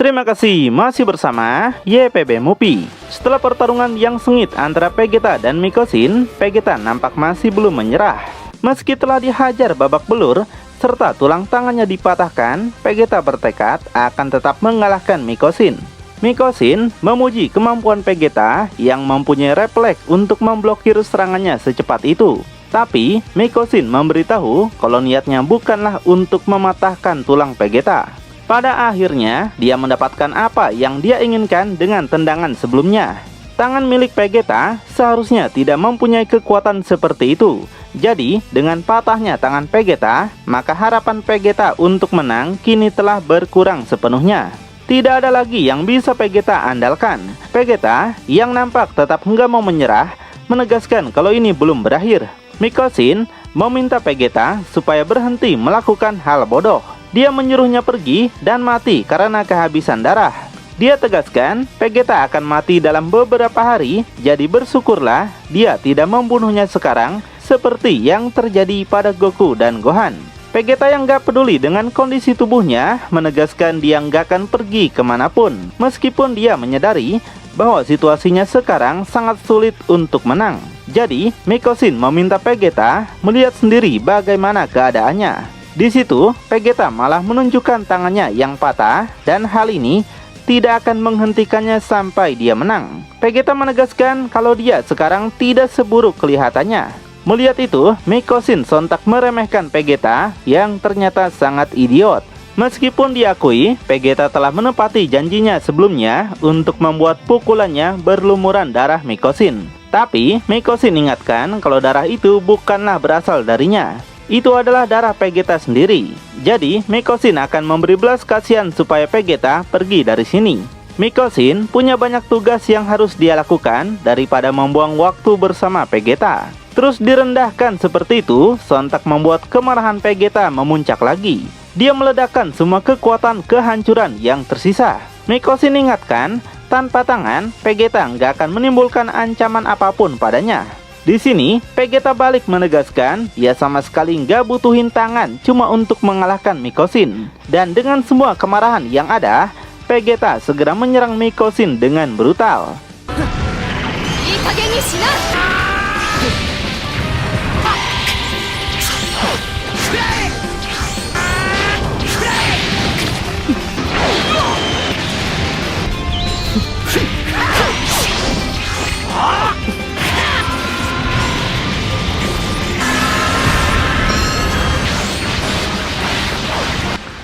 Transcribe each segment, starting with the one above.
Terima kasih, masih bersama YPB Movie. Setelah pertarungan yang sengit antara Vegeta dan Mikosin, Vegeta nampak masih belum menyerah. Meski telah dihajar babak belur, serta tulang tangannya dipatahkan, Vegeta bertekad akan tetap mengalahkan Mikosin. Mikosin memuji kemampuan Vegeta yang mempunyai refleks untuk memblokir serangannya secepat itu. Tapi, Mikosin memberitahu kalau niatnya bukanlah untuk mematahkan tulang Vegeta. Pada akhirnya, dia mendapatkan apa yang dia inginkan dengan tendangan sebelumnya. Tangan milik Vegeta seharusnya tidak mempunyai kekuatan seperti itu. Jadi, dengan patahnya tangan Vegeta, maka harapan Vegeta untuk menang kini telah berkurang sepenuhnya. Tidak ada lagi yang bisa Vegeta andalkan. Vegeta yang nampak tetap nggak mau menyerah, menegaskan kalau ini belum berakhir. Mikosin meminta Vegeta supaya berhenti melakukan hal bodoh. Dia menyuruhnya pergi dan mati karena kehabisan darah. Dia tegaskan Vegeta akan mati dalam beberapa hari, jadi bersyukurlah dia tidak membunuhnya sekarang seperti yang terjadi pada Goku dan Gohan. Vegeta yang gak peduli dengan kondisi tubuhnya menegaskan dia gak akan pergi kemanapun, meskipun dia menyadari bahwa situasinya sekarang sangat sulit untuk menang. Jadi, Mikosin meminta Vegeta melihat sendiri bagaimana keadaannya. Di situ, Vegeta malah menunjukkan tangannya yang patah dan hal ini tidak akan menghentikannya sampai dia menang. Vegeta menegaskan kalau dia sekarang tidak seburuk kelihatannya. Melihat itu, Mikosin sontak meremehkan Vegeta yang ternyata sangat idiot. Meskipun diakui, Vegeta telah menepati janjinya sebelumnya untuk membuat pukulannya berlumuran darah Mikosin. Tapi, Mikosin ingatkan kalau darah itu bukanlah berasal darinya. Itu adalah darah Vegeta sendiri. Jadi, Mikosin akan memberi belas kasihan supaya Vegeta pergi dari sini. Mikosin punya banyak tugas yang harus dia lakukan daripada membuang waktu bersama Vegeta. Terus direndahkan seperti itu, sontak membuat kemarahan Vegeta memuncak lagi. Dia meledakkan semua kekuatan kehancuran yang tersisa. Mikosin ingatkan, tanpa tangan, Vegeta nggak akan menimbulkan ancaman apapun padanya. Di sini, Vegeta balik menegaskan dia sama sekali nggak butuhin tangan cuma untuk mengalahkan Mikosin. Dan dengan semua kemarahan yang ada, Vegeta segera menyerang Mikosin dengan brutal.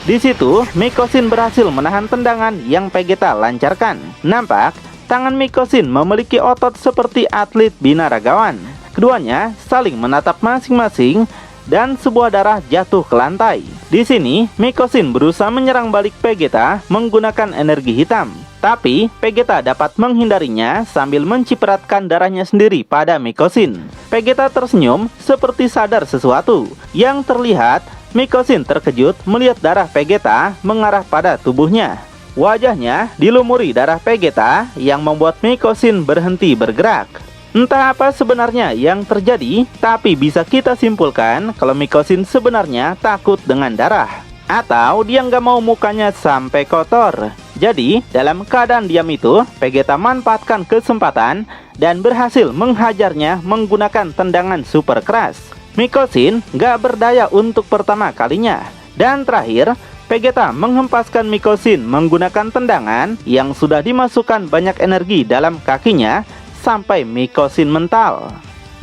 Di situ, Mikosin berhasil menahan tendangan yang Vegeta lancarkan. Nampak, tangan Mikosin memiliki otot seperti atlet binaragawan. Keduanya saling menatap masing-masing dan sebuah darah jatuh ke lantai. Di sini, Mikosin berusaha menyerang balik Vegeta menggunakan energi hitam. Tapi, Vegeta dapat menghindarinya sambil mencipratkan darahnya sendiri pada Mikosin. Vegeta tersenyum seperti sadar sesuatu. Yang terlihat, Mikosin terkejut melihat darah Vegeta mengarah pada tubuhnya. Wajahnya dilumuri darah Vegeta yang membuat Mikosin berhenti bergerak. Entah apa sebenarnya yang terjadi, tapi bisa kita simpulkan kalau Mikosin sebenarnya takut dengan darah. Atau dia nggak mau mukanya sampai kotor. Jadi, dalam keadaan diam itu, Vegeta manfaatkan kesempatan dan berhasil menghajarnya menggunakan tendangan super keras. Mikosin nggak berdaya untuk pertama kalinya. Dan terakhir, Vegeta menghempaskan Mikosin menggunakan tendangan yang sudah dimasukkan banyak energi dalam kakinya sampai Mikosin mental.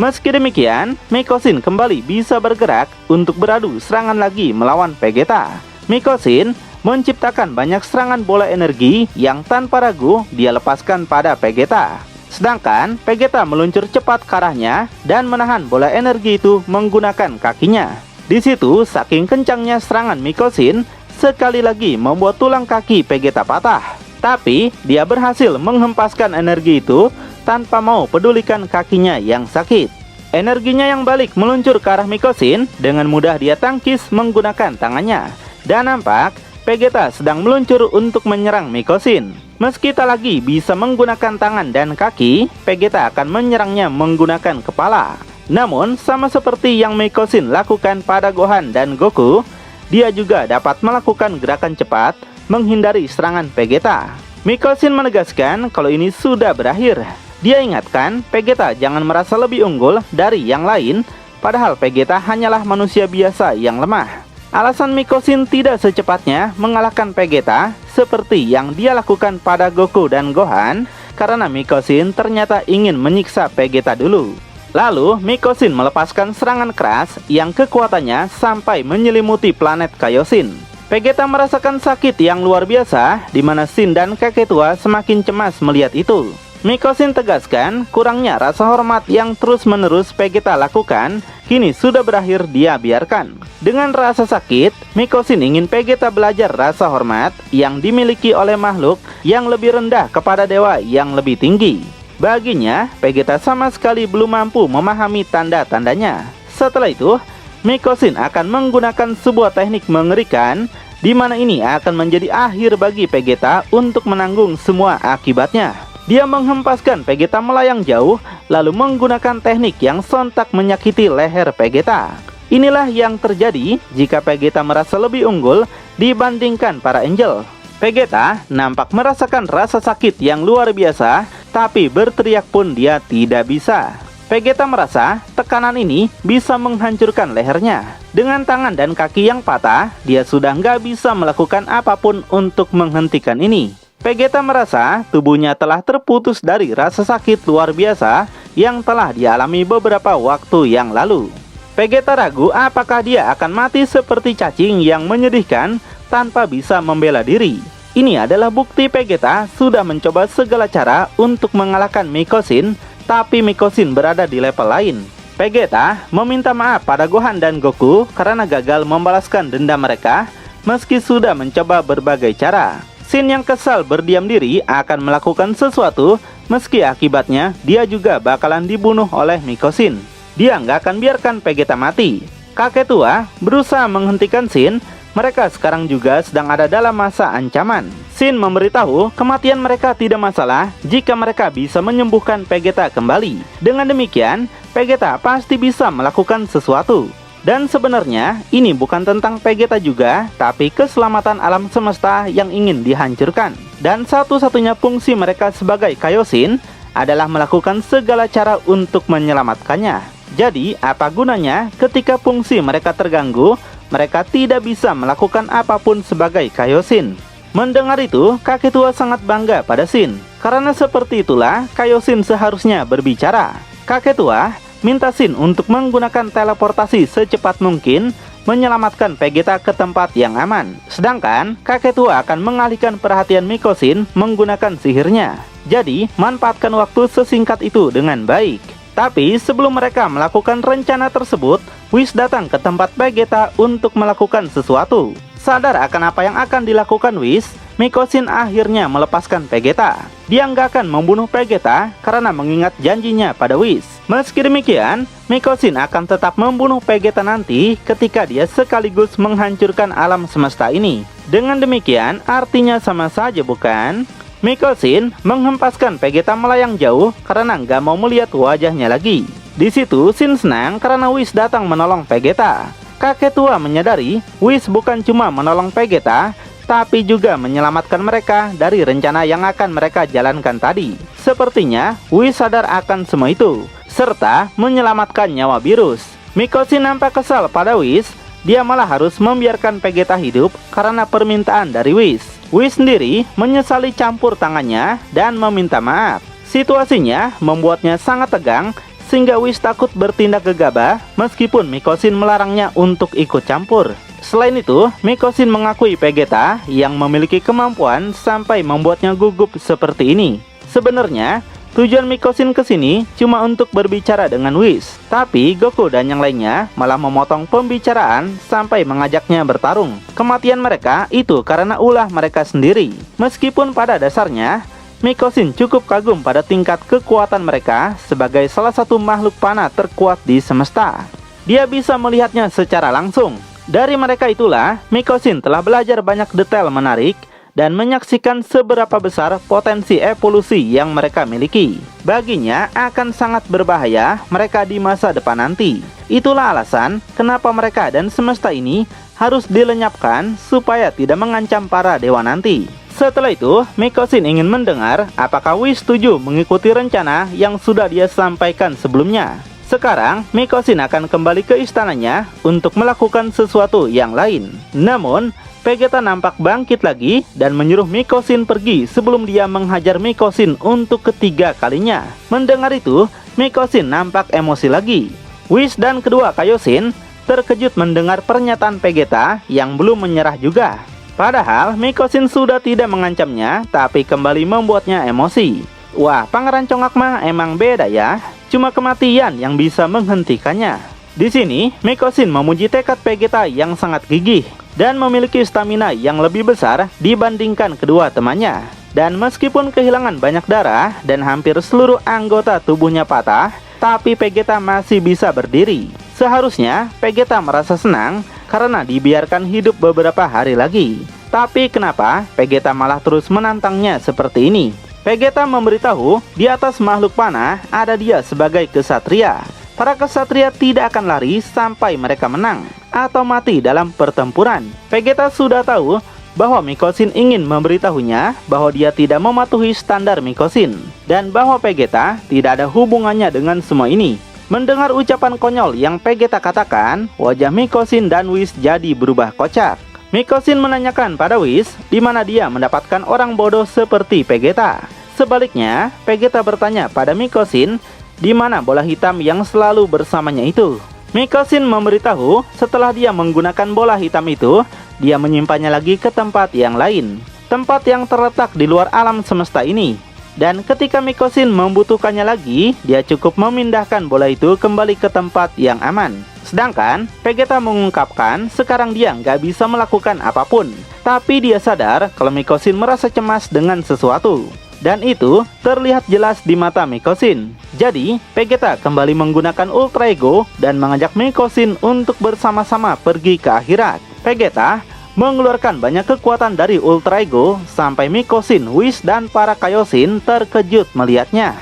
Meski demikian, Mikosin kembali bisa bergerak untuk beradu serangan lagi melawan Vegeta. Mikosin menciptakan banyak serangan bola energi yang tanpa ragu dia lepaskan pada Vegeta. Sedangkan Vegeta meluncur cepat ke arahnya dan menahan bola energi itu menggunakan kakinya. Di situ, saking kencangnya serangan Mikosin, sekali lagi membuat tulang kaki Vegeta patah. Tapi, dia berhasil menghempaskan energi itu tanpa mau pedulikan kakinya yang sakit. Energinya yang balik meluncur ke arah Mikosin, dengan mudah dia tangkis menggunakan tangannya. Dan nampak, Vegeta sedang meluncur untuk menyerang Mikosin. Meski tak lagi bisa menggunakan tangan dan kaki, Vegeta akan menyerangnya menggunakan kepala. Namun, sama seperti yang Mikosin lakukan pada Gohan dan Goku, dia juga dapat melakukan gerakan cepat menghindari serangan Vegeta. Mikosin menegaskan kalau ini sudah berakhir. Dia ingatkan Vegeta jangan merasa lebih unggul dari yang lain, padahal Vegeta hanyalah manusia biasa yang lemah. Alasan Mikosin tidak secepatnya mengalahkan Vegeta seperti yang dia lakukan pada Goku dan Gohan, karena Mikosin ternyata ingin menyiksa Vegeta dulu. Lalu Mikosin melepaskan serangan keras yang kekuatannya sampai menyelimuti planet Kaioshin. Vegeta merasakan sakit yang luar biasa, di mana Shin dan kakek tua semakin cemas melihat itu. Mikosin tegaskan kurangnya rasa hormat yang terus-menerus Vegeta lakukan, kini sudah berakhir dia biarkan. Dengan rasa sakit, Mikosin ingin Vegeta belajar rasa hormat yang dimiliki oleh makhluk yang lebih rendah kepada dewa yang lebih tinggi. Baginya, Vegeta sama sekali belum mampu memahami tanda-tandanya. Setelah itu, Mikosin akan menggunakan sebuah teknik mengerikan, di mana ini akan menjadi akhir bagi Vegeta untuk menanggung semua akibatnya. Dia menghempaskan Vegeta melayang jauh, lalu menggunakan teknik yang sontak menyakiti leher Vegeta. Inilah yang terjadi jika Vegeta merasa lebih unggul dibandingkan para Angel. Vegeta nampak merasakan rasa sakit yang luar biasa, tapi berteriak pun dia tidak bisa. Vegeta merasa tekanan ini bisa menghancurkan lehernya. Dengan tangan dan kaki yang patah, dia sudah nggak bisa melakukan apapun untuk menghentikan ini. Vegeta merasa tubuhnya telah terputus dari rasa sakit luar biasa yang telah dialami beberapa waktu yang lalu. Vegeta ragu apakah dia akan mati seperti cacing yang menyedihkan tanpa bisa membela diri. Ini adalah bukti Vegeta sudah mencoba segala cara untuk mengalahkan Mikosin, tapi Mikosin berada di level lain. Vegeta meminta maaf pada Gohan dan Goku karena gagal membalaskan dendam mereka, meski sudah mencoba berbagai cara. Shin yang kesal berdiam diri akan melakukan sesuatu, meski akibatnya dia juga bakalan dibunuh oleh Mikosin. Dia nggak akan biarkan Vegeta mati. Kakek tua berusaha menghentikan Shin. Mereka sekarang juga sedang ada dalam masa ancaman. Shin memberitahu kematian mereka tidak masalah jika mereka bisa menyembuhkan Vegeta kembali. Dengan demikian, Vegeta pasti bisa melakukan sesuatu. Dan sebenarnya ini bukan tentang Vegeta juga, tapi keselamatan alam semesta yang ingin dihancurkan. Dan satu-satunya fungsi mereka sebagai Kaioshin adalah melakukan segala cara untuk menyelamatkannya. Jadi, apa gunanya ketika fungsi mereka terganggu, mereka tidak bisa melakukan apapun sebagai Kaioshin. Mendengar itu, kakek tua sangat bangga pada Shin. Karena seperti itulah Kaioshin seharusnya berbicara. Kakek tua minta Shin untuk menggunakan teleportasi secepat mungkin, menyelamatkan Vegeta ke tempat yang aman. Sedangkan kakek tua akan mengalihkan perhatian Mikosin menggunakan sihirnya. Jadi, manfaatkan waktu sesingkat itu dengan baik. Tapi sebelum mereka melakukan rencana tersebut, Whis datang ke tempat Vegeta untuk melakukan sesuatu. Sadar akan apa yang akan dilakukan Whis, Mikosin akhirnya melepaskan Vegeta. Dia nggak akan membunuh Vegeta karena mengingat janjinya pada Whis. Meski demikian, Mikosin akan tetap membunuh Vegeta nanti ketika dia sekaligus menghancurkan alam semesta ini. Dengan demikian, artinya sama saja bukan? Mikosin menghempaskan Vegeta melayang jauh karena nggak mau melihat wajahnya lagi. Di situ Shin senang karena Whis datang menolong Vegeta. Kakek tua menyadari Whis bukan cuma menolong Vegeta, tapi juga menyelamatkan mereka dari rencana yang akan mereka jalankan tadi. Sepertinya Whis sadar akan semua itu, serta menyelamatkan nyawa Virus. Mikosin nampak kesal pada Whis. Dia malah harus membiarkan Vegeta hidup karena permintaan dari Whis. Whis sendiri menyesali campur tangannya dan meminta maaf. Situasinya membuatnya sangat tegang, sehingga Whis takut bertindak gegabah meskipun Mikosin melarangnya untuk ikut campur. Selain itu, Mikosin mengakui Vegeta yang memiliki kemampuan sampai membuatnya gugup seperti ini. Sebenarnya, tujuan Mikosin kesini cuma untuk berbicara dengan Whis, tapi Goku dan yang lainnya malah memotong pembicaraan sampai mengajaknya bertarung. Kematian mereka itu karena ulah mereka sendiri. Meskipun pada dasarnya, Mikosin cukup kagum pada tingkat kekuatan mereka sebagai salah satu makhluk panah terkuat di semesta. Dia bisa melihatnya secara langsung. Dari mereka itulah, Mikosin telah belajar banyak detail menarik dan menyaksikan seberapa besar potensi evolusi yang mereka miliki. Baginya akan sangat berbahaya mereka di masa depan nanti. Itulah alasan kenapa mereka dan semesta ini harus dilenyapkan supaya tidak mengancam para dewa nanti. Setelah itu, Mikosin ingin mendengar apakah Whis setuju mengikuti rencana yang sudah dia sampaikan sebelumnya. Sekarang, Mikosin akan kembali ke istananya untuk melakukan sesuatu yang lain. Namun, Vegeta nampak bangkit lagi dan menyuruh Mikosin pergi sebelum dia menghajar Mikosin untuk ketiga kalinya. Mendengar itu, Mikosin nampak emosi lagi. Whis dan kedua Kaioshin terkejut mendengar pernyataan Vegeta yang belum menyerah juga. Padahal Mikosin sudah tidak mengancamnya, tapi kembali membuatnya emosi. Wah, Pangeran Congak mah emang beda ya. Cuma kematian yang bisa menghentikannya. Di sini, Mikosin memuji tekad Vegeta yang sangat gigih dan memiliki stamina yang lebih besar dibandingkan kedua temannya. Dan meskipun kehilangan banyak darah dan hampir seluruh anggota tubuhnya patah, tapi Vegeta masih bisa berdiri. Seharusnya Vegeta merasa senang karena dibiarkan hidup beberapa hari lagi. Tapi kenapa Vegeta malah terus menantangnya seperti ini? Vegeta memberitahu di atas makhluk panah ada dia sebagai kesatria. Para kesatria tidak akan lari sampai mereka menang atau mati dalam pertempuran. Vegeta sudah tahu bahwa Mikosin ingin memberitahunya bahwa dia tidak mematuhi standar Mikosin dan bahwa Vegeta tidak ada hubungannya dengan semua ini. Mendengar ucapan konyol yang Vegeta katakan, wajah Mikosin dan Whis jadi berubah kocak. Mikosin menanyakan pada Whis di mana dia mendapatkan orang bodoh seperti Vegeta. Sebaliknya, Vegeta bertanya pada Mikosin di mana bola hitam yang selalu bersamanya itu. Mikosin memberitahu setelah dia menggunakan bola hitam itu, dia menyimpannya lagi ke tempat yang lain. Tempat yang terletak di luar alam semesta ini. Dan ketika Mikosin membutuhkannya lagi, dia cukup memindahkan bola itu kembali ke tempat yang aman. Sedangkan Vegeta mengungkapkan sekarang dia nggak bisa melakukan apapun. Tapi dia sadar kalau Mikosin merasa cemas dengan sesuatu. Dan itu terlihat jelas di mata Mikosin. Jadi, Vegeta kembali menggunakan Ultra Ego dan mengajak Mikosin untuk bersama-sama pergi ke akhirat. Vegeta mengeluarkan banyak kekuatan dari Ultra Ego sampai Mikosin, Whis, dan para Kaioshin terkejut melihatnya.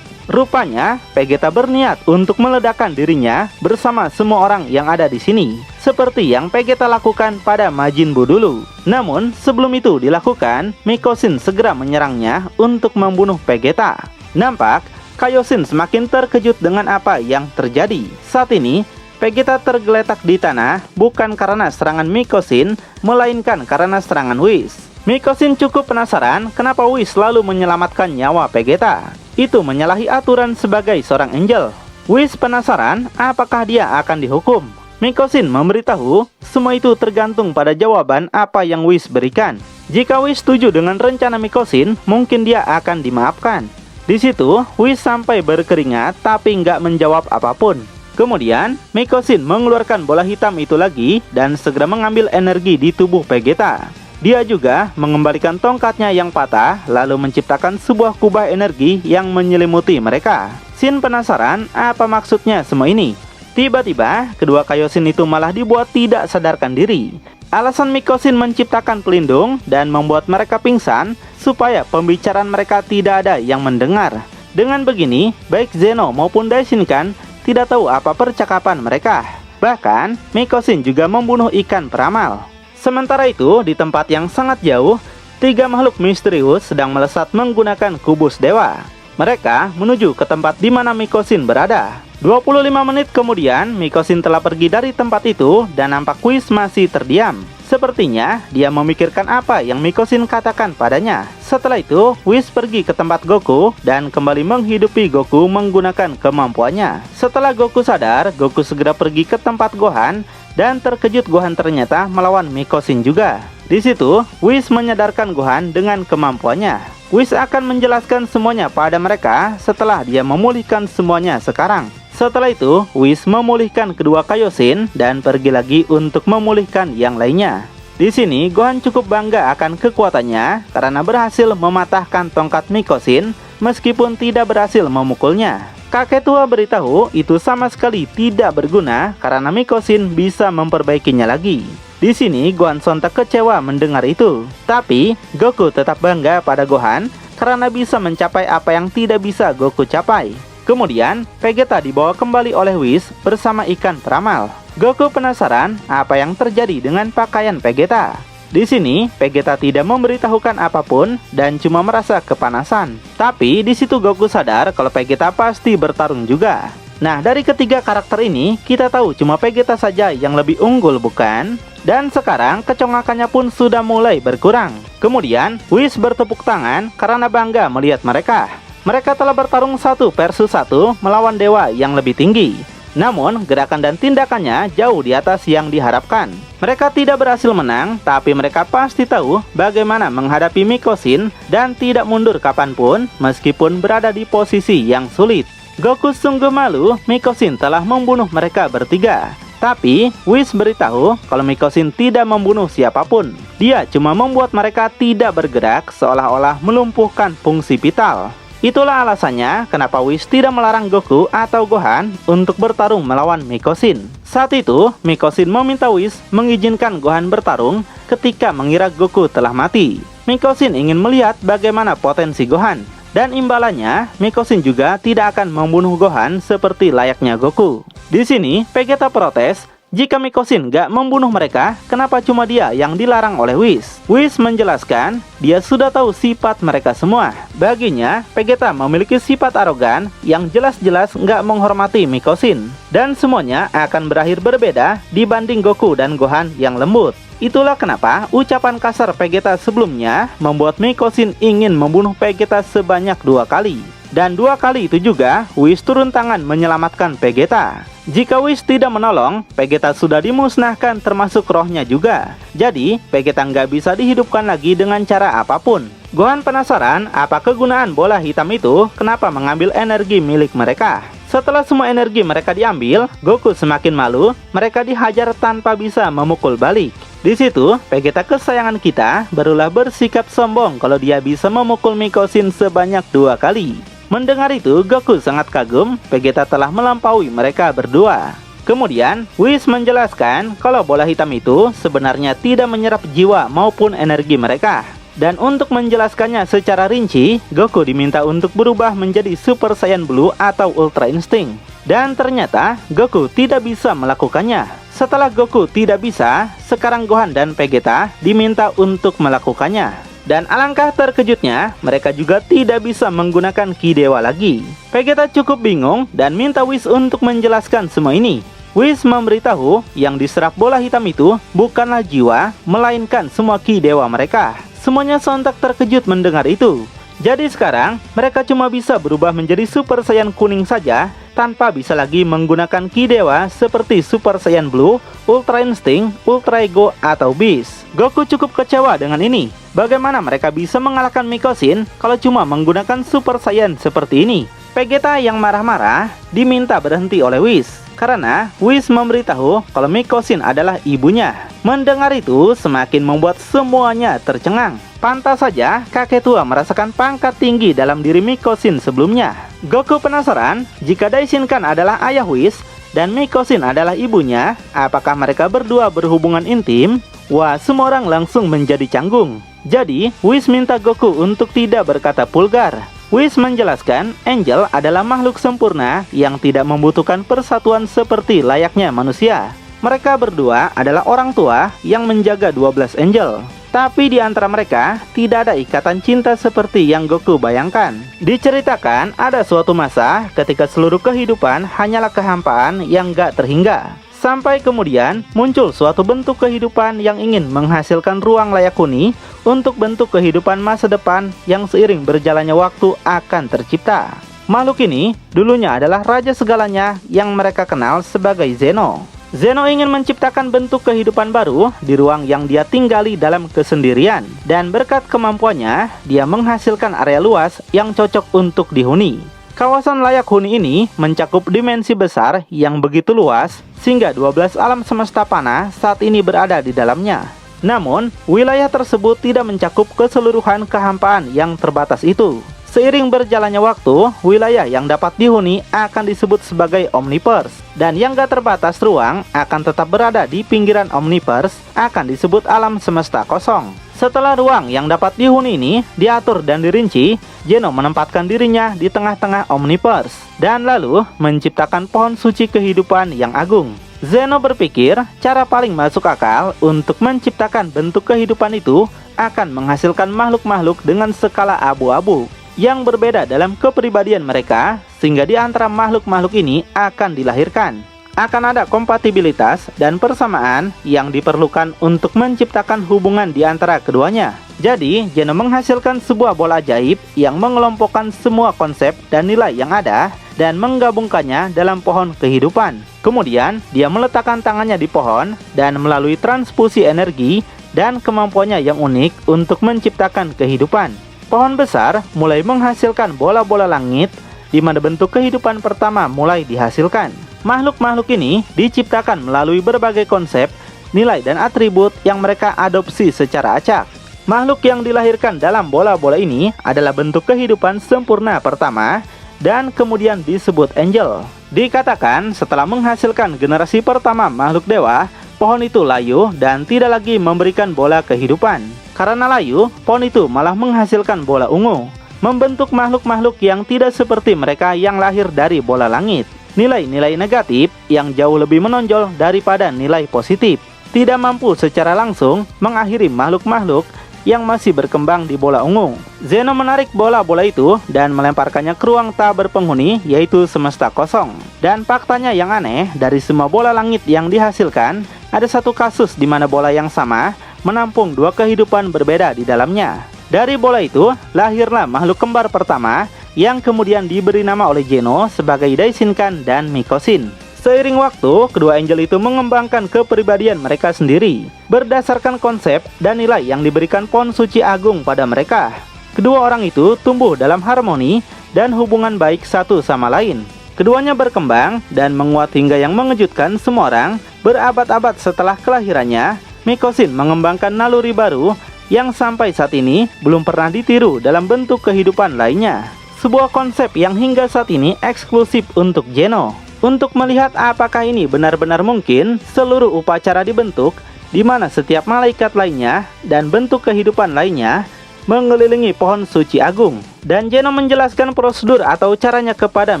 Rupanya, Vegeta berniat untuk meledakkan dirinya bersama semua orang yang ada di sini, seperti yang Vegeta lakukan pada Majin Buu dulu. Namun, sebelum itu dilakukan, Mikosin segera menyerangnya untuk membunuh Vegeta. Nampak, Kaioshin semakin terkejut dengan apa yang terjadi. Saat ini, Vegeta tergeletak di tanah bukan karena serangan Mikosin, melainkan karena serangan Whis. Mikosin cukup penasaran kenapa Whis selalu menyelamatkan nyawa Vegeta. Itu menyalahi aturan sebagai seorang angel. Whis penasaran apakah dia akan dihukum. Mikosin memberitahu semua itu tergantung pada jawaban apa yang Whis berikan. Jika Whis setuju dengan rencana Mikosin, mungkin dia akan dimaafkan. Di situ, Whis sampai berkeringat tapi nggak menjawab apapun. Kemudian, Mikosin mengeluarkan bola hitam itu lagi dan segera mengambil energi di tubuh Vegeta. Dia juga mengembalikan tongkatnya yang patah, lalu menciptakan sebuah kubah energi yang menyelimuti mereka. Shin penasaran apa maksudnya semua ini. Tiba-tiba, kedua Kaioshin itu malah dibuat tidak sadarkan diri. Alasan Mikosin menciptakan pelindung dan membuat mereka pingsan, supaya pembicaraan mereka tidak ada yang mendengar. Dengan begini, baik Zeno maupun Daishinkan tidak tahu apa percakapan mereka. Bahkan, Mikosin juga membunuh ikan peramal. Sementara itu, di tempat yang sangat jauh, tiga makhluk misterius sedang melesat menggunakan kubus dewa. Mereka menuju ke tempat di mana Mikosin berada. 25 menit kemudian, Mikosin telah pergi dari tempat itu dan nampak Whis masih terdiam. Sepertinya dia memikirkan apa yang Mikosin katakan padanya. Setelah itu, Whis pergi ke tempat Goku dan kembali menghidupi Goku menggunakan kemampuannya. Setelah Goku sadar, Goku segera pergi ke tempat Gohan dan terkejut Gohan ternyata melawan Mikosin juga. Di situ, Whis menyadarkan Gohan dengan kemampuannya. Whis akan menjelaskan semuanya pada mereka setelah dia memulihkan semuanya sekarang. Setelah itu, Whis memulihkan kedua Kaioshin dan pergi lagi untuk memulihkan yang lainnya. Di sini, Gohan cukup bangga akan kekuatannya karena berhasil mematahkan tongkat Mikosin meskipun tidak berhasil memukulnya. Kakek tua beritahu itu sama sekali tidak berguna karena Mikosin bisa memperbaikinya lagi. Di sini, Gohan sontak kecewa mendengar itu. Tapi, Goku tetap bangga pada Gohan karena bisa mencapai apa yang tidak bisa Goku capai. Kemudian, Vegeta dibawa kembali oleh Whis bersama ikan peramal. Goku penasaran apa yang terjadi dengan pakaian Vegeta. Di sini, Vegeta tidak memberitahukan apapun dan cuma merasa kepanasan. Tapi di situ Goku sadar kalau Vegeta pasti bertarung juga. Nah, dari ketiga karakter ini, kita tahu cuma Vegeta saja yang lebih unggul, bukan? Dan sekarang kecongakannya pun sudah mulai berkurang. Kemudian, Whis bertepuk tangan karena bangga melihat mereka. Mereka telah bertarung 1 versus 1 melawan dewa yang lebih tinggi. Namun, gerakan dan tindakannya jauh di atas yang diharapkan. Mereka tidak berhasil menang, tapi mereka pasti tahu bagaimana menghadapi Mikosin dan tidak mundur kapanpun meskipun berada di posisi yang sulit. Goku sungguh malu Mikosin telah membunuh mereka bertiga. Tapi, Whis beritahu kalau Mikosin tidak membunuh siapapun. Dia cuma membuat mereka tidak bergerak seolah-olah melumpuhkan fungsi vital. Itulah alasannya kenapa Whis tidak melarang Goku atau Gohan untuk bertarung melawan Mikosin. Saat itu, Mikosin meminta Whis mengizinkan Gohan bertarung ketika mengira Goku telah mati. Mikosin ingin melihat bagaimana potensi Gohan. Dan imbalannya, Mikosin juga tidak akan membunuh Gohan seperti layaknya Goku. Di sini, Vegeta protes. Jika Mikosin gak membunuh mereka, kenapa cuma dia yang dilarang oleh Whis? Whis menjelaskan, dia sudah tahu sifat mereka semua. Baginya, Vegeta memiliki sifat arogan yang jelas-jelas gak menghormati Mikosin. Dan semuanya akan berakhir berbeda dibanding Goku dan Gohan yang lembut. Itulah kenapa ucapan kasar Vegeta sebelumnya membuat Mikosin ingin membunuh Vegeta sebanyak 2 kali. Dan 2 kali itu juga, Whis turun tangan menyelamatkan Vegeta. Jika Whis tidak menolong, Vegeta sudah dimusnahkan termasuk rohnya juga. Jadi, Vegeta nggak bisa dihidupkan lagi dengan cara apapun. Gohan penasaran apa kegunaan bola hitam itu, kenapa mengambil energi milik mereka. Setelah semua energi mereka diambil, Goku semakin malu, mereka dihajar tanpa bisa memukul balik. Di situ, Vegeta kesayangan kita barulah bersikap sombong kalau dia bisa memukul Mikosin sebanyak 2 kali. Mendengar itu, Goku sangat kagum, Vegeta telah melampaui mereka berdua. Kemudian, Whis menjelaskan kalau bola hitam itu sebenarnya tidak menyerap jiwa maupun energi mereka. Dan untuk menjelaskannya secara rinci, Goku diminta untuk berubah menjadi Super Saiyan Blue atau Ultra Instinct. Dan ternyata, Goku tidak bisa melakukannya. Setelah Goku tidak bisa, sekarang Gohan dan Vegeta diminta untuk melakukannya. Dan alangkah terkejutnya, mereka juga tidak bisa menggunakan Ki Dewa lagi. Vegeta cukup bingung dan minta Whis untuk menjelaskan semua ini. Whis memberitahu yang diserap bola hitam itu bukanlah jiwa, melainkan semua Ki Dewa mereka. Semuanya sontak terkejut mendengar itu. Jadi sekarang, mereka cuma bisa berubah menjadi Super Saiyan kuning saja, tanpa bisa lagi menggunakan Ki Dewa seperti Super Saiyan Blue, Ultra Instinct, Ultra Ego, atau Beast. Goku cukup kecewa dengan ini. Bagaimana mereka bisa mengalahkan Mikosin kalau cuma menggunakan Super Saiyan seperti ini? Vegeta yang marah-marah diminta berhenti oleh Whis, karena Whis memberitahu kalau Mikosin adalah ibunya. Mendengar itu semakin membuat semuanya tercengang. Pantas saja kakek tua merasakan pangkat tinggi dalam diri Mikosin sebelumnya. Goku penasaran jika Daishinkan adalah ayah Whis dan Mikosin adalah ibunya, apakah mereka berdua berhubungan intim? Wah, semua orang langsung menjadi canggung. Jadi, Whis minta Goku untuk tidak berkata vulgar. Whis menjelaskan, Angel adalah makhluk sempurna yang tidak membutuhkan persatuan seperti layaknya manusia. Mereka berdua adalah orang tua yang menjaga 12 Angel. Tapi di antara mereka, tidak ada ikatan cinta seperti yang Goku bayangkan. Diceritakan, ada suatu masa ketika seluruh kehidupan hanyalah kehampaan yang gak terhingga. Sampai kemudian muncul suatu bentuk kehidupan yang ingin menghasilkan ruang layak huni untuk bentuk kehidupan masa depan yang seiring berjalannya waktu akan tercipta. Makhluk ini dulunya adalah raja segalanya yang mereka kenal sebagai Zeno. Zeno ingin menciptakan bentuk kehidupan baru di ruang yang dia tinggali dalam kesendirian. Dan berkat kemampuannya, dia menghasilkan area luas yang cocok untuk dihuni. Kawasan layak huni ini mencakup dimensi besar yang begitu luas, sehingga 12 alam semesta panah saat ini berada di dalamnya. Namun, wilayah tersebut tidak mencakup keseluruhan kehampaan yang terbatas itu. Seiring berjalannya waktu, wilayah yang dapat dihuni akan disebut sebagai Omniverse. Dan yang gak terbatas ruang akan tetap berada di pinggiran Omniverse, akan disebut alam semesta kosong. Setelah ruang yang dapat dihuni ini diatur dan dirinci, Zeno menempatkan dirinya di tengah-tengah Omniverse dan lalu menciptakan pohon suci kehidupan yang agung. Zeno berpikir cara paling masuk akal untuk menciptakan bentuk kehidupan itu akan menghasilkan makhluk-makhluk dengan skala abu-abu yang berbeda dalam kepribadian mereka, sehingga di antara makhluk-makhluk ini akan dilahirkan. Akan ada kompatibilitas dan persamaan yang diperlukan untuk menciptakan hubungan di antara keduanya. Jadi, Zeno menghasilkan sebuah bola ajaib yang mengelompokkan semua konsep dan nilai yang ada dan menggabungkannya dalam pohon kehidupan. Kemudian, dia meletakkan tangannya di pohon dan melalui transfusi energi dan kemampuannya yang unik untuk menciptakan kehidupan. Pohon besar mulai menghasilkan bola-bola langit, di mana bentuk kehidupan pertama mulai dihasilkan. Makhluk-makhluk ini diciptakan melalui berbagai konsep, nilai dan atribut yang mereka adopsi secara acak. Makhluk yang dilahirkan dalam bola-bola ini adalah bentuk kehidupan sempurna pertama dan kemudian disebut angel. Dikatakan setelah menghasilkan generasi pertama makhluk dewa, pohon itu layu dan tidak lagi memberikan bola kehidupan. Karena layu, pohon itu malah menghasilkan bola ungu, membentuk makhluk-makhluk yang tidak seperti mereka yang lahir dari bola langit. Nilai-nilai negatif yang jauh lebih menonjol daripada nilai positif, tidak mampu secara langsung mengakhiri makhluk-makhluk yang masih berkembang di bola ungu. Zeno menarik bola-bola itu dan melemparkannya ke ruang tak berpenghuni, yaitu semesta kosong. Dan faktanya yang aneh, dari semua bola langit yang dihasilkan, ada satu kasus di mana bola yang sama menampung dua kehidupan berbeda di dalamnya. Dari bola itu, lahirlah makhluk kembar pertama yang kemudian diberi nama oleh Zeno sebagai Daishinkan dan Mikosin. Seiring waktu, kedua angel itu mengembangkan kepribadian mereka sendiri berdasarkan konsep dan nilai yang diberikan pohon suci agung pada mereka. Kedua orang itu tumbuh dalam harmoni dan hubungan baik satu sama lain. Keduanya berkembang dan menguat hingga yang mengejutkan semua orang. Berabad-abad setelah kelahirannya, Mikosin mengembangkan naluri baru yang sampai saat ini belum pernah ditiru dalam bentuk kehidupan lainnya. Sebuah konsep yang hingga saat ini eksklusif untuk Zeno. Untuk melihat apakah ini benar-benar mungkin, seluruh upacara dibentuk di mana setiap malaikat lainnya dan bentuk kehidupan lainnya mengelilingi pohon suci agung. Dan Zeno menjelaskan prosedur atau caranya kepada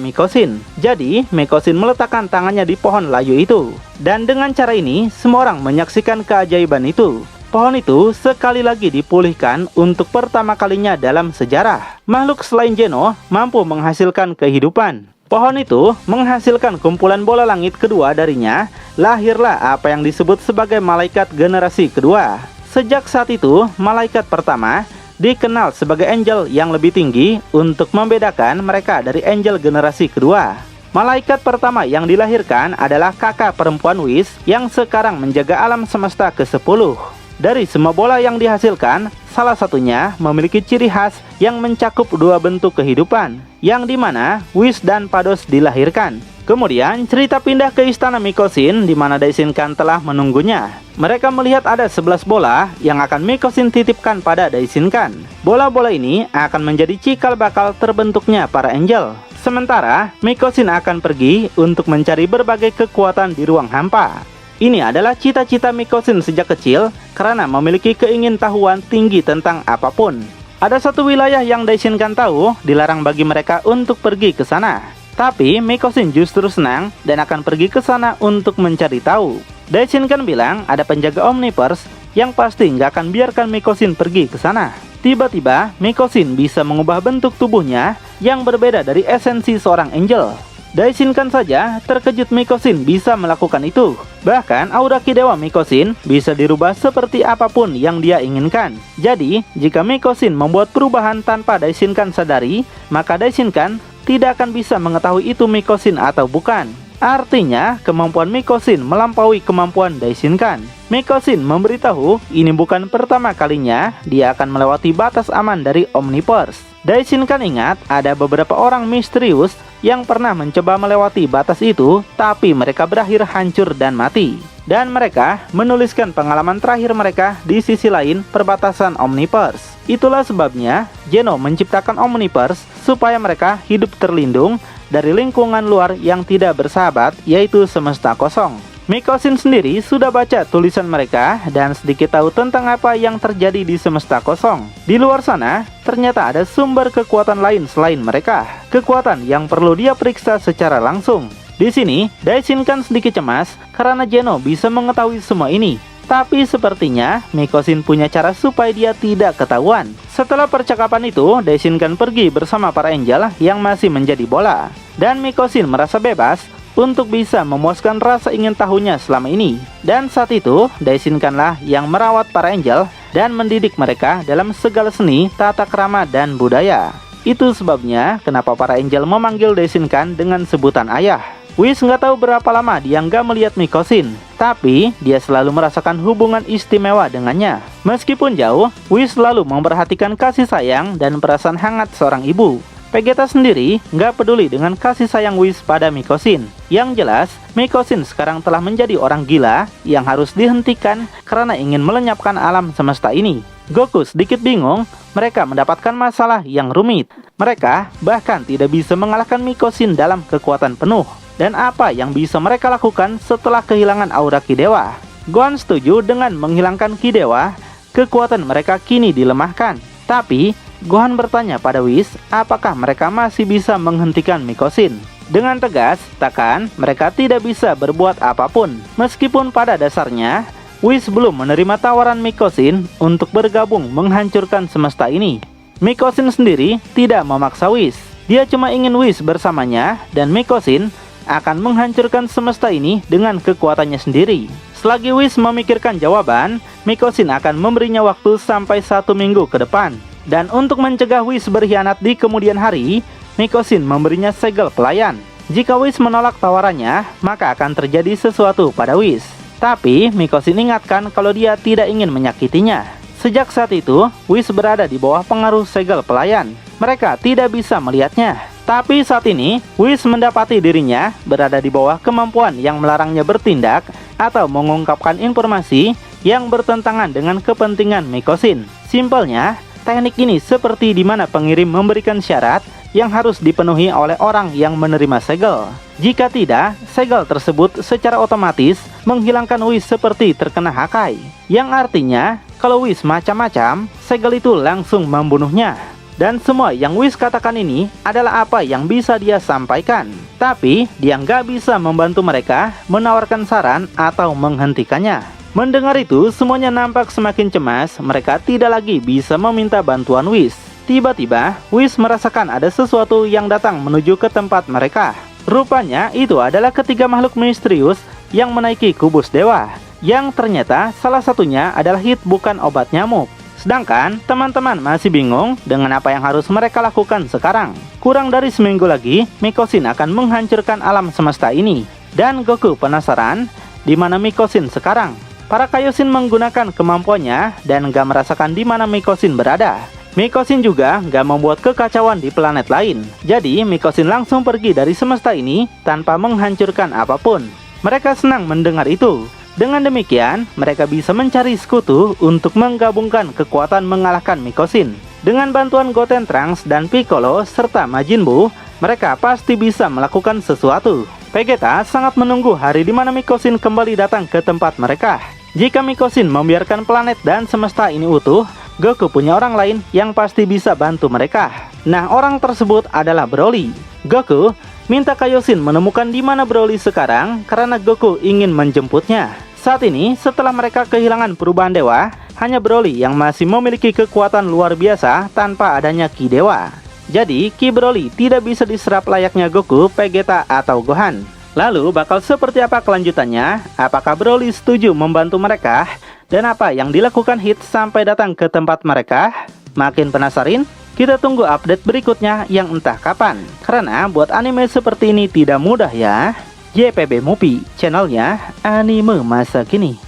Mikosin. Jadi, Mikosin meletakkan tangannya di pohon layu itu. Dan dengan cara ini, semua orang menyaksikan keajaiban itu. Pohon itu sekali lagi dipulihkan untuk pertama kalinya dalam sejarah. Makhluk selain Zeno mampu menghasilkan kehidupan. Pohon itu menghasilkan kumpulan bola langit kedua darinya. Lahirlah apa yang disebut sebagai malaikat generasi kedua. Sejak saat itu, malaikat pertama dikenal sebagai angel yang lebih tinggi untuk membedakan mereka dari angel generasi kedua. Malaikat pertama yang dilahirkan adalah kakak perempuan Whis yang sekarang menjaga alam semesta ke-10. Dari semua bola yang dihasilkan, salah satunya memiliki ciri khas yang mencakup dua bentuk kehidupan, yang dimana Whis dan Pados dilahirkan. Kemudian cerita pindah ke istana Mikosin di mana Daishinkan telah menunggunya. Mereka melihat ada 11 bola yang akan Mikosin titipkan pada Daishinkan. Bola-bola ini akan menjadi cikal bakal terbentuknya para angel. Sementara Mikosin akan pergi untuk mencari berbagai kekuatan di ruang hampa. Ini adalah cita-cita Mikosin sejak kecil karena memiliki keingintahuan tinggi tentang apapun. Ada satu wilayah yang Daishinkan tahu dilarang bagi mereka untuk pergi ke sana. Tapi Mikosin justru senang dan akan pergi ke sana untuk mencari tahu. Daishinkan bilang ada penjaga Omniverse yang pasti nggak akan biarkan Mikosin pergi ke sana. Tiba-tiba Mikosin bisa mengubah bentuk tubuhnya yang berbeda dari esensi seorang angel. Daishinkan saja terkejut Mikosin bisa melakukan itu. Bahkan aura ki dewa Mikosin bisa dirubah seperti apapun yang dia inginkan. Jadi jika Mikosin membuat perubahan tanpa Daishinkan sadari, maka Daishinkan tidak akan bisa mengetahui itu Mikosin atau bukan. Artinya kemampuan Mikosin melampaui kemampuan Daishinkan. Mikosin memberitahu ini bukan pertama kalinya dia akan melewati batas aman dari Omniverse. Daishinkan ingat ada beberapa orang misterius yang pernah mencoba melewati batas itu, tapi mereka berakhir hancur dan mati. Dan mereka menuliskan pengalaman terakhir mereka di sisi lain perbatasan Omniverse. Itulah sebabnya Zeno menciptakan Omniverse supaya mereka hidup terlindung dari lingkungan luar yang tidak bersahabat, yaitu semesta kosong. Mikosin sendiri sudah baca tulisan mereka dan sedikit tahu tentang apa yang terjadi di semesta kosong. Di luar sana, ternyata ada sumber kekuatan lain selain mereka. Kekuatan yang perlu dia periksa secara langsung. Di sini, Daishinkan sedikit cemas karena Geno bisa mengetahui semua ini. Tapi sepertinya Mikosin punya cara supaya dia tidak ketahuan. Setelah percakapan itu, Daishinkan pergi bersama para angel yang masih menjadi bola. Dan Mikosin merasa bebas untuk bisa memuaskan rasa ingin tahunya selama ini. Dan saat itu, Daishinkanlah yang merawat para angel dan mendidik mereka dalam segala seni, tata krama, dan budaya. Itu sebabnya kenapa para angel memanggil Daishinkan dengan sebutan ayah. Whis nggak tahu berapa lama dia nggak melihat Mikosin, tapi dia selalu merasakan hubungan istimewa dengannya. Meskipun jauh, Whis selalu memperhatikan kasih sayang dan perasaan hangat seorang ibu. Vegeta sendiri nggak peduli dengan kasih sayang Whis pada Mikosin. Yang jelas, Mikosin sekarang telah menjadi orang gila yang harus dihentikan karena ingin melenyapkan alam semesta ini. Goku sedikit bingung, mereka mendapatkan masalah yang rumit. Mereka bahkan tidak bisa mengalahkan Mikosin dalam kekuatan penuh. Dan apa yang bisa mereka lakukan setelah kehilangan aura Ki Dewa? Gohan setuju dengan menghilangkan Ki Dewa, kekuatan mereka kini dilemahkan. Tapi, Gohan bertanya pada Whis, apakah mereka masih bisa menghentikan Mikosin? Dengan tegas, katakan mereka tidak bisa berbuat apapun. Meskipun pada dasarnya, Whis belum menerima tawaran Mikosin untuk bergabung menghancurkan semesta ini. Mikosin sendiri tidak memaksa Whis. Dia cuma ingin Whis bersamanya, dan Mikosin akan menghancurkan semesta ini dengan kekuatannya sendiri. Selagi Whis memikirkan jawaban, Mikosin akan memberinya waktu sampai 1 minggu ke depan. Dan untuk mencegah Whis berkhianat di kemudian hari, Mikosin memberinya segel pelayan. Jika Whis menolak tawarannya, maka akan terjadi sesuatu pada Whis. Tapi Mikosin ingatkan kalau dia tidak ingin menyakitinya. Sejak saat itu, Whis berada di bawah pengaruh segel pelayan. Mereka tidak bisa melihatnya. Tapi saat ini, Whis mendapati dirinya berada di bawah kemampuan yang melarangnya bertindak atau mengungkapkan informasi yang bertentangan dengan kepentingan Mikosin. Simpelnya, teknik ini seperti di mana pengirim memberikan syarat yang harus dipenuhi oleh orang yang menerima segel. Jika tidak, segel tersebut secara otomatis menghilangkan Whis seperti terkena hakai. Yang artinya, kalau Whis macam-macam, segel itu langsung membunuhnya. Dan semua yang Whis katakan ini adalah apa yang bisa dia sampaikan. Tapi dia nggak bisa membantu mereka menawarkan saran atau menghentikannya. Mendengar itu, semuanya nampak semakin cemas. Mereka tidak lagi bisa meminta bantuan Whis. Tiba-tiba, Whis merasakan ada sesuatu yang datang menuju ke tempat mereka. Rupanya itu adalah ketiga makhluk misterius yang menaiki kubus dewa. Yang ternyata salah satunya adalah Hit bukan obat nyamuk. Sedangkan teman-teman masih bingung dengan apa yang harus mereka lakukan sekarang. Kurang dari seminggu lagi, Mikosin akan menghancurkan alam semesta ini. Dan Goku penasaran di mana Mikosin sekarang. Para Kaioshin menggunakan kemampuannya dan gak merasakan di mana Mikosin berada. Mikosin juga gak membuat kekacauan di planet lain. Jadi Mikosin langsung pergi dari semesta ini tanpa menghancurkan apapun. Mereka senang mendengar itu. Dengan demikian, mereka bisa mencari sekutu untuk menggabungkan kekuatan mengalahkan Mikosin. Dengan bantuan Goten Trunks dan Piccolo serta Majin Buu, mereka pasti bisa melakukan sesuatu. Vegeta sangat menunggu hari di mana Mikosin kembali datang ke tempat mereka. Jika Mikosin membiarkan planet dan semesta ini utuh, Goku punya orang lain yang pasti bisa bantu mereka. Nah, orang tersebut adalah Broly. Goku minta Kaioshin menemukan di mana Broly sekarang karena Goku ingin menjemputnya. Saat ini, setelah mereka kehilangan perubahan dewa, hanya Broly yang masih memiliki kekuatan luar biasa tanpa adanya Ki Dewa. Jadi, Ki Broly tidak bisa diserap layaknya Goku, Vegeta, atau Gohan. Lalu, bakal seperti apa kelanjutannya? Apakah Broly setuju membantu mereka? Dan apa yang dilakukan Hit sampai datang ke tempat mereka? Makin penasaran? Kita tunggu update berikutnya yang entah kapan. Karena buat anime seperti ini tidak mudah ya. YPB Movie, channelnya anime masa kini.